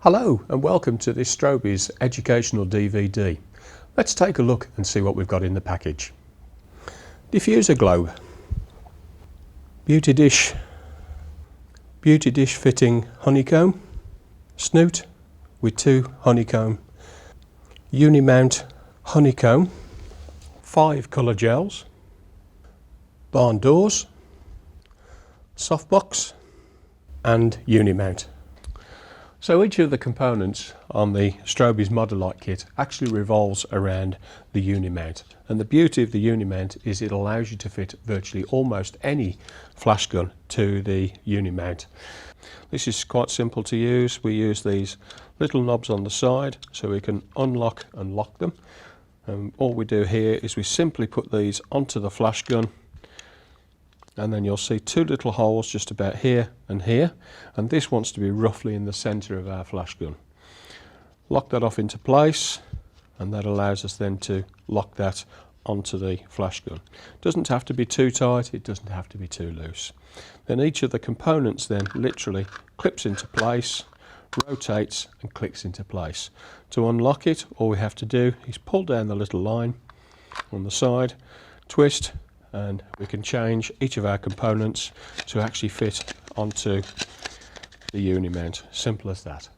Hello and welcome to this Strobies educational DVD. Let's take a look and see what we've got in the package. Diffuser globe, beauty dish fitting honeycomb, snoot with two honeycomb, uni-mount honeycomb, 5 colour gels, barn doors, softbox and uni-mount. So each of the components on the Strobies Modilite kit actually revolves around the uni-mount, and the beauty of the uni-mount is it allows you to fit virtually almost any flash gun to the uni-mount. This is quite simple to use. We use these little knobs on the side so we can unlock and lock them. All we do here is we simply put these onto the flash gun, and then you'll see 2 little holes just about here, and this wants to be roughly in the centre of our flash gun. Lock that off into place, and that allows us then to lock that onto the flash gun. It doesn't have to be too tight, it doesn't have to be too loose. Then each of the components then literally clips into place, rotates and clicks into place. To unlock it, all we have to do is pull down the little line on the side, twist, and we can change each of our components to actually fit onto the uni-mount. Simple as that.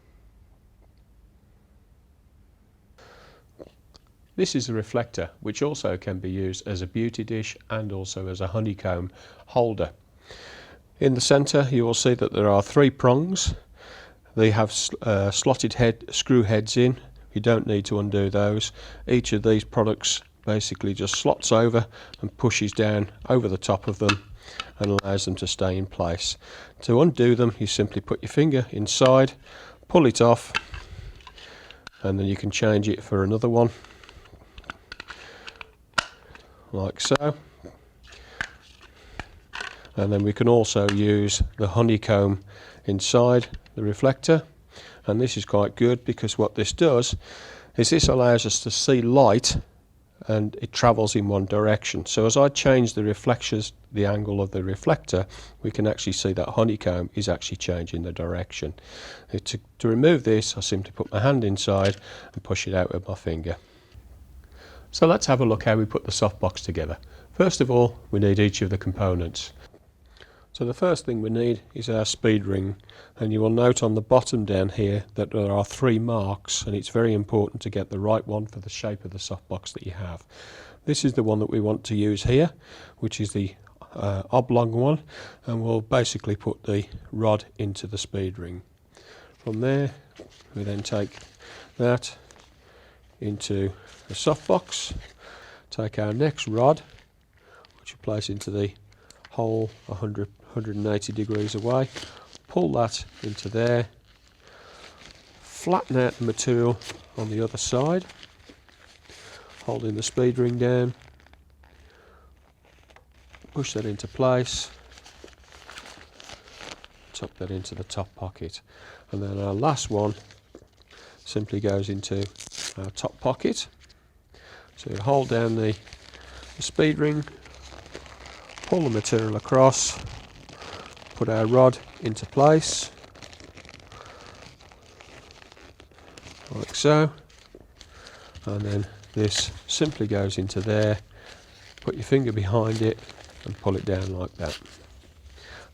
This is a reflector which also can be used as a beauty dish and also as a honeycomb holder. In the centre you will see that there are 3 prongs. They have slotted screw heads in. You don't need to undo those. Each of these products basically just slots over and pushes down over the top of them and allows them to stay in place. To undo them, you simply put your finger inside, pull it off, and then you can change it for another one, like so. And then we can also use the honeycomb inside the reflector, and this is quite good because what this does is this allows us to see light and it travels in one direction. So as I change the reflections, the angle of the reflector, we can actually see that honeycomb is actually changing the direction. To remove this, I simply put my hand inside and push it out with my finger. So let's have a look how we put the softbox together. First of all, we need each of the components. So the first thing we need is our speed ring, and you will note on the bottom down here that there are 3 marks, and it's very important to get the right one for the shape of the softbox that you have. This is the one that we want to use here, which is the oblong one, and we'll basically put the rod into the speed ring. From there we then take that into the softbox, take our next rod, which we place into the hole 180 degrees away, pull that into there, flatten out the material on the other side, holding the speed ring down, push that into place, tuck that into the top pocket, and then our last one simply goes into our top pocket. So you hold down the speed ring, pull the material across, put our rod into place, like so, and then this simply goes into there. Put your finger behind it and pull it down like that,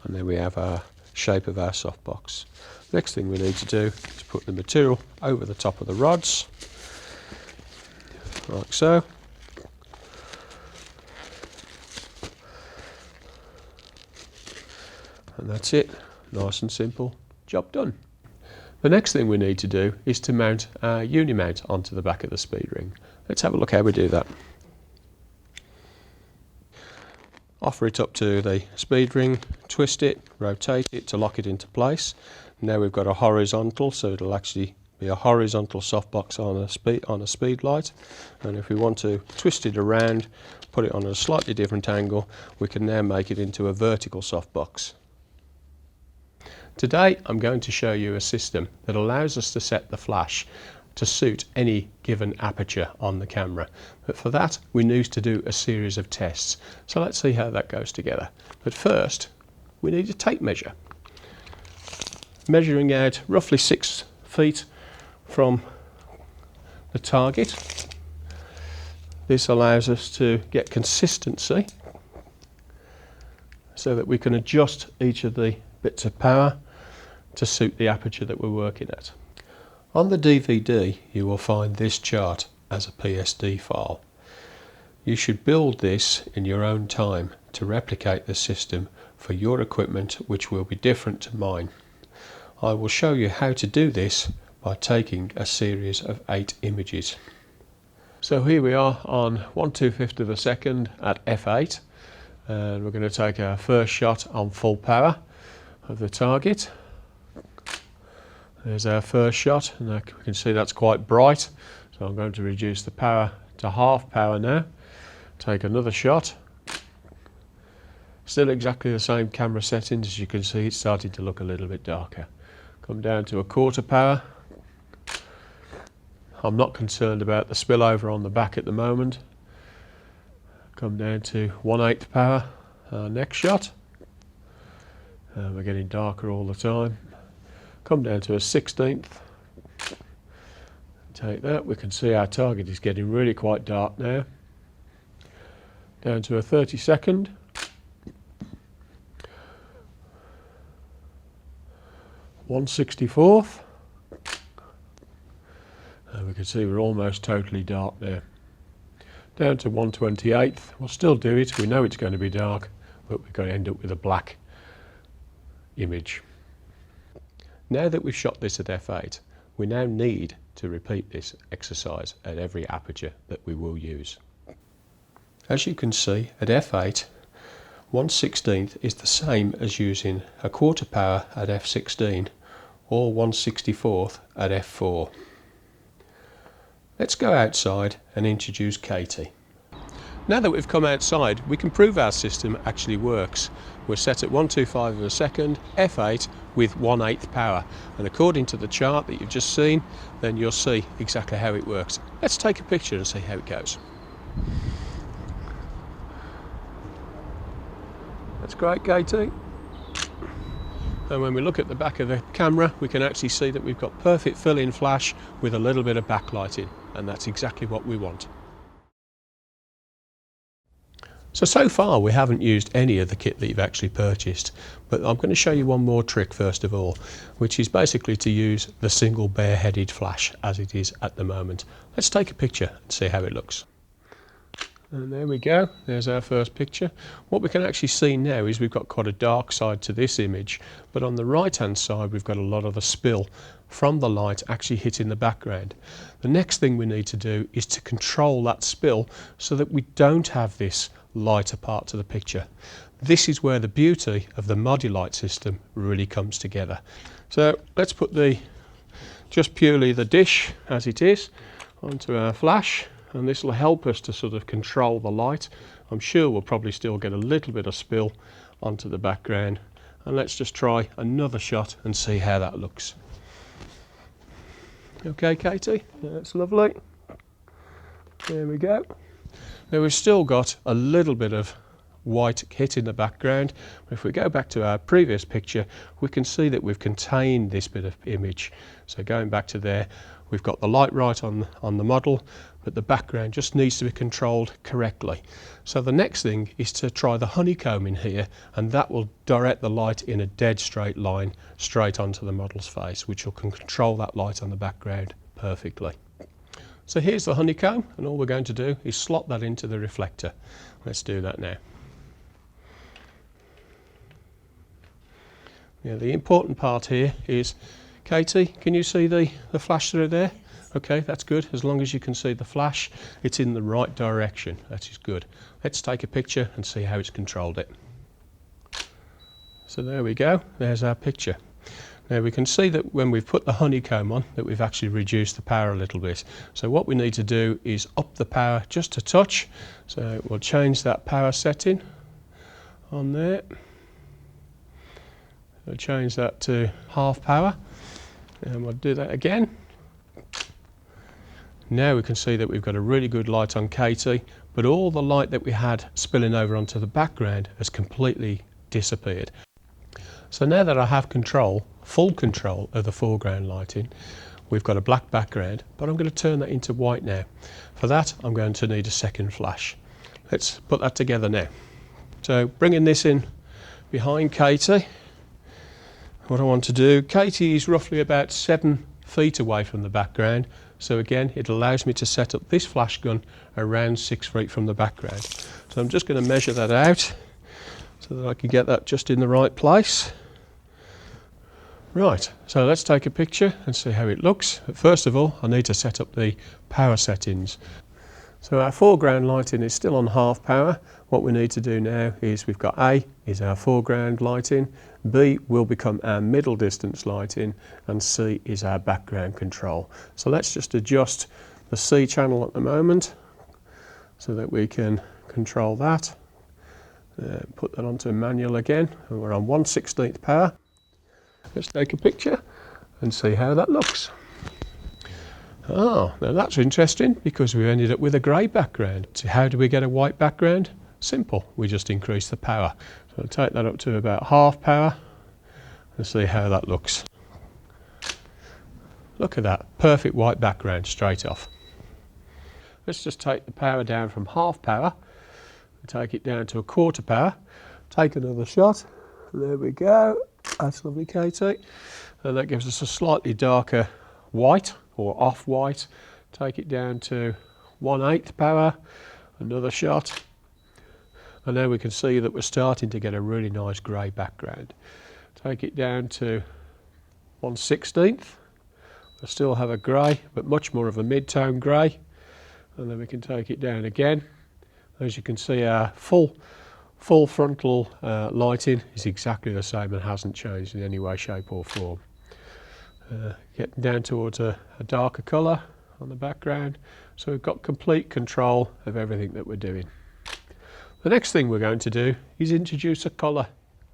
and then we have our shape of our softbox. Next thing we need to do is put the material over the top of the rods, like so. And that's it, nice and simple, job done. The next thing we need to do is to mount our uni-mount onto the back of the speed ring. Let's have a look how we do that. Offer it up to the speed ring, twist it, rotate it to lock it into place. Now we've got a horizontal, so it'll actually be a horizontal softbox on a speed light. And if we want to twist it around, put it on a slightly different angle, we can now make it into a vertical softbox. Today I'm going to show you a system that allows us to set the flash to suit any given aperture on the camera. But for that we need to do a series of tests. So let's see how that goes together. But first we need a tape measure. Measuring out roughly 6 feet from the target. This allows us to get consistency so that we can adjust each of the bits of power to suit the aperture that we're working at. On the DVD you will find this chart as a PSD file. You should build this in your own time to replicate the system for your equipment, which will be different to mine. I will show you how to do this by taking a series of 8 images. So here we are on 1/2 of a second at f8, and we're going to take our first shot on full power of the target. There's our first shot, and we can see that's quite bright, so I'm going to reduce the power to half power now. Take another shot. Still exactly the same camera settings. As you can see, it's starting to look a little bit darker. Come down to 1/4 power. I'm not concerned about the spillover on the back at the moment. Come down to 1/8 power. Next shot. We're getting darker all the time. Come down to 1/16. Take that. We can see our target is getting really quite dark now. Down to 1/32. 1/64. And we can see we're almost totally dark there. Down to 1/28. We'll still do it. We know it's going to be dark, but we're going to end up with a black image. Now that we've shot this at f8, we now need to repeat this exercise at every aperture that we will use. As you can see, at f8, 1/16 is the same as using 1/4 power at f16 or 1/64 at f4. Let's go outside and introduce Katie. Now that we've come outside, we can prove our system actually works. We're set at 1/25 of a second, f8 with 1/8 power, and according to the chart that you've just seen, then you'll see exactly how it works. Let's take a picture and see how it goes. That's great, Katie. And when we look at the back of the camera, we can actually see that we've got perfect fill-in flash with a little bit of backlighting, and that's exactly what we want. So far we haven't used any of the kit that you've actually purchased, but I'm going to show you one more trick first of all, which is basically to use the single bare-headed flash as it is at the moment. Let's take a picture and see how it looks. And there we go, there's our first picture. What we can actually see now is we've got quite a dark side to this image, but on the right hand side we've got a lot of the spill from the light actually hitting the background. The next thing we need to do is to control that spill so that we don't have this lighter part to the picture. This is where the beauty of the Modilite system really comes together. So let's put just purely the dish as it is onto our flash, and this will help us to sort of control the light. I'm sure we'll probably still get a little bit of spill onto the background, and let's just try another shot and see how that looks. Okay, Katie, that's lovely. There we go. Now we've still got a little bit of white hit in the background. If we go back to our previous picture, we can see that we've contained this bit of image. So going back to there, we've got the light right on the model, but the background just needs to be controlled correctly. So the next thing is to try the honeycomb in here, and that will direct the light in a dead straight line straight onto the model's face, which will control that light on the background perfectly. So here's the honeycomb, and all we're going to do is slot that into the reflector. Let's do that now. Yeah, the important part here is, Katie, can you see the flash through there? Okay, that's good. As long as you can see the flash, it's in the right direction. That is good. Let's take a picture and see how it's controlled it. So there we go. There's our picture. Now we can see that when we've put the honeycomb on, that we've actually reduced the power a little bit. So what we need to do is up the power just a touch. So we'll change that power setting on there. We'll change that to half power, and we'll do that again. Now we can see that we've got a really good light on Katie, but all the light that we had spilling over onto the background has completely disappeared. So now that I have control full control of the foreground lighting. We've got a black background, but I'm going to turn that into white now. For that, I'm going to need a second flash. Let's put that together now. So bringing this in behind Katie, what I want to do, Katie is roughly about 7 feet away from the background. So again, it allows me to set up this flash gun around 6 feet from the background. So I'm just going to measure that out so that I can get that just in the right place. Right, so let's take a picture and see how it looks. But first of all, I need to set up the power settings. So our foreground lighting is still on half power. What we need to do now is we've got A is our foreground lighting, B will become our middle distance lighting, and C is our background control. So let's just adjust the C channel at the moment so that we can control that. Put that onto manual again, and we're on 1/16 power. Let's take a picture and see how that looks. Oh, now that's interesting because we ended up with a grey background. So how do we get a white background? Simple, we just increase the power. So I'll take that up to about half power and see how that looks. Look at that, perfect white background straight off. Let's just take the power down from half power and take it down to 1/4 power. Take another shot. There we go. That's lovely, Katie. And that gives us a slightly darker white or off-white. Take it down to 1/8 power. Another shot. And now we can see that we're starting to get a really nice grey background. Take it down to 1/16. I still have a grey, but much more of a mid-tone grey. And then we can take it down again. As you can see, our full frontal lighting is exactly the same and hasn't changed in any way, shape or form. Getting down towards a darker colour on the background, so we've got complete control of everything that we're doing. The next thing we're going to do is introduce a colour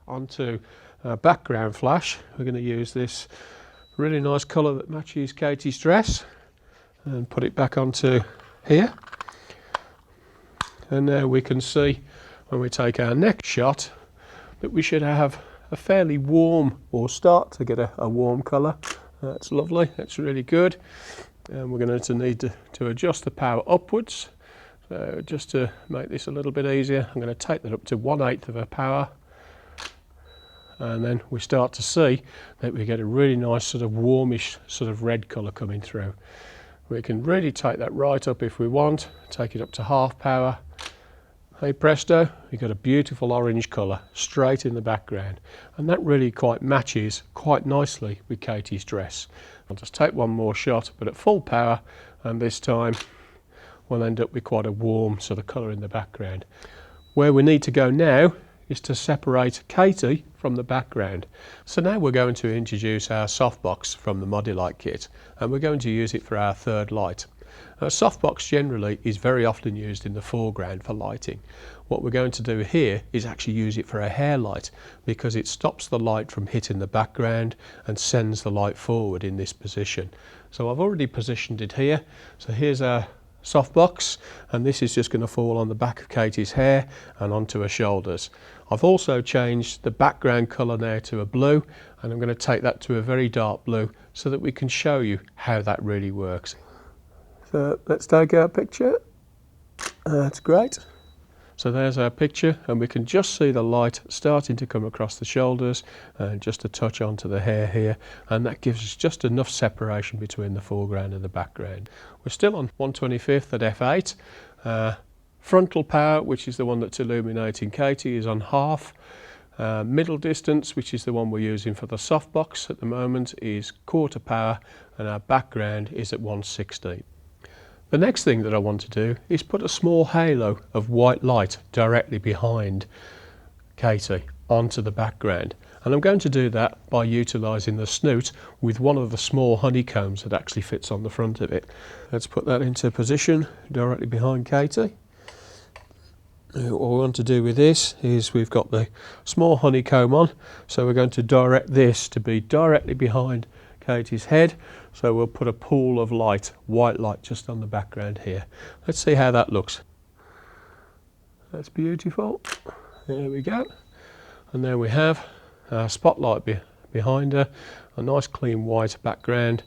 onto our background flash. We're going to use this really nice colour that matches Katie's dress and put it back onto here. And now we can see when we take our next shot that we should have a fairly warm, or start to get a warm colour. That's lovely, that's really good. And we're going to need to adjust the power upwards. So just to make this a little bit easier, I'm going to take that up to 1/8 of a power. And then we start to see that we get a really nice sort of warmish sort of red colour coming through. We can really take that right up if we want, take it up to half power. Hey presto, we've got a beautiful orange colour straight in the background, and that really quite matches quite nicely with Katie's dress. I'll just take one more shot, but at full power, and this time we'll end up with quite a warm sort of colour in the background. Where we need to go now is to separate Katie from the background. So now we're going to introduce our softbox from the Modilite kit, and we're going to use it for our third light. A softbox generally is very often used in the foreground for lighting. What we're going to do here is actually use it for a hair light, because it stops the light from hitting the background and sends the light forward in this position. So I've already positioned it here. So here's our softbox, and this is just going to fall on the back of Katie's hair and onto her shoulders. I've also changed the background colour now to a blue, and I'm going to take that to a very dark blue so that we can show you how that really works. So let's take our picture. That's great. So there's our picture, and we can just see the light starting to come across the shoulders and just a touch onto the hair here, and that gives us just enough separation between the foreground and the background. We're still on 1/25 at f8. Frontal power, which is the one that's illuminating Katie, is on half. Middle distance, which is the one we're using for the softbox at the moment, is 1/4 power, and our background is at 1/16. The next thing that I want to do is put a small halo of white light directly behind Katie onto the background, and I'm going to do that by utilising the snoot with one of the small honeycombs that actually fits on the front of it. Let's put that into position directly behind Katie. What we want to do with this is we've got the small honeycomb on, so we're going to direct this to be directly behind Katie's head. So we'll put a pool of light, white light, just on the background here. Let's see how that looks. That's beautiful. There we go. And there we have our spotlight behind her, a nice clean white background,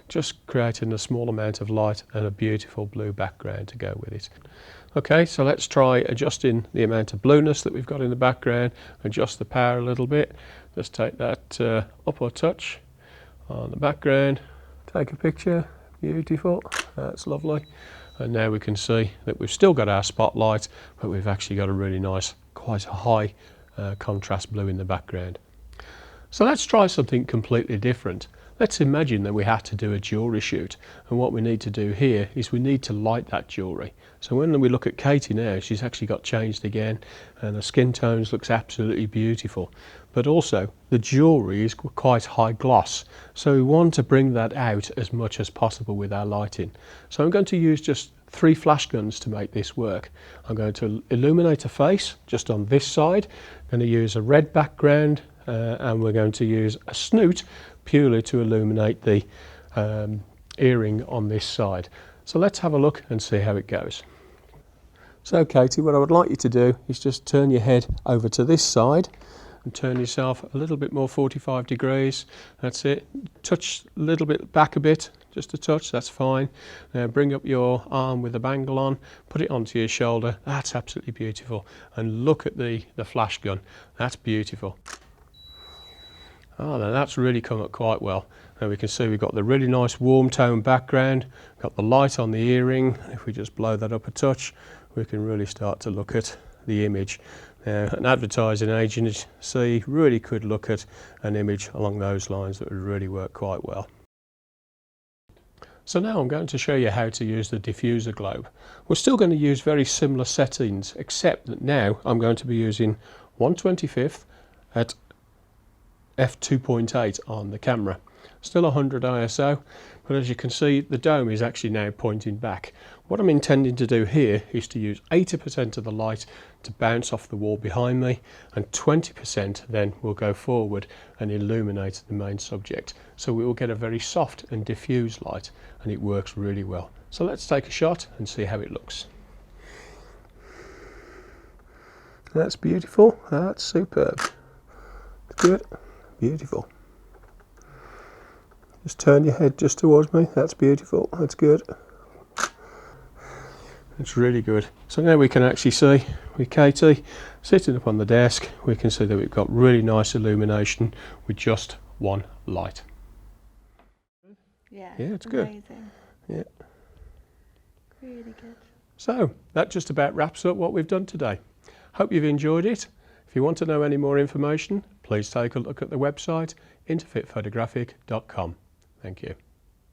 just creating a small amount of light and a beautiful blue background to go with it. Okay, so let's try adjusting the amount of blueness that we've got in the background, adjust the power a little bit. Just take that up a touch on the background, take a picture, beautiful, that's lovely. And now we can see that we've still got our spotlight, but we've actually got a really nice, quite a high contrast blue in the background. So let's try something completely different. Let's imagine that we have to do a jewellery shoot, and what we need to do here is we need to light that jewellery. So when we look at Katie now, she's actually got changed again, and the skin tones looks absolutely beautiful. But also the jewellery is quite high gloss, so we want to bring that out as much as possible with our lighting. So I'm going to use just 3 flash guns to make this work. I'm going to illuminate a face just on this side. I'm going to use a red background, and we're going to use a snoot purely to illuminate the earring on this side. So let's have a look and see how it goes. So Katie, what I would like you to do is just turn your head over to this side and turn yourself a little bit more 45 degrees. That's it. Touch a little bit back a bit, just a touch, that's fine. Now bring up your arm with the bangle on, put it onto your shoulder. That's absolutely beautiful. And look at the flash gun. That's beautiful. Now that's really come up quite well. Now we can see we've got the really nice warm tone background, got the light on the earring. If we just blow that up a touch, we can really start to look at the image. Now an advertising agency really could look at an image along those lines that would really work quite well. So now I'm going to show you how to use the diffuser globe. We're still going to use very similar settings, except that now I'm going to be using 1/25 at f2.8 on the camera. Still 100 ISO, but as you can see the dome is actually now pointing back. What I'm intending to do here is to use 80% of the light to bounce off the wall behind me, and 20% then will go forward and illuminate the main subject. So we will get a very soft and diffuse light, and it works really well. So let's take a shot and see how it looks. That's beautiful, that's superb. It's good. Beautiful. Just turn your head just towards me. That's beautiful. That's good. It's really good. So now we can actually see with Katie sitting up on the desk, we can see that we've got really nice illumination with just one light. Yeah, it's amazing. Good. Yeah. Really good. So that just about wraps up what we've done today. Hope you've enjoyed it. If you want to know any more information, please take a look at the website interfitphotographic.com. Thank you.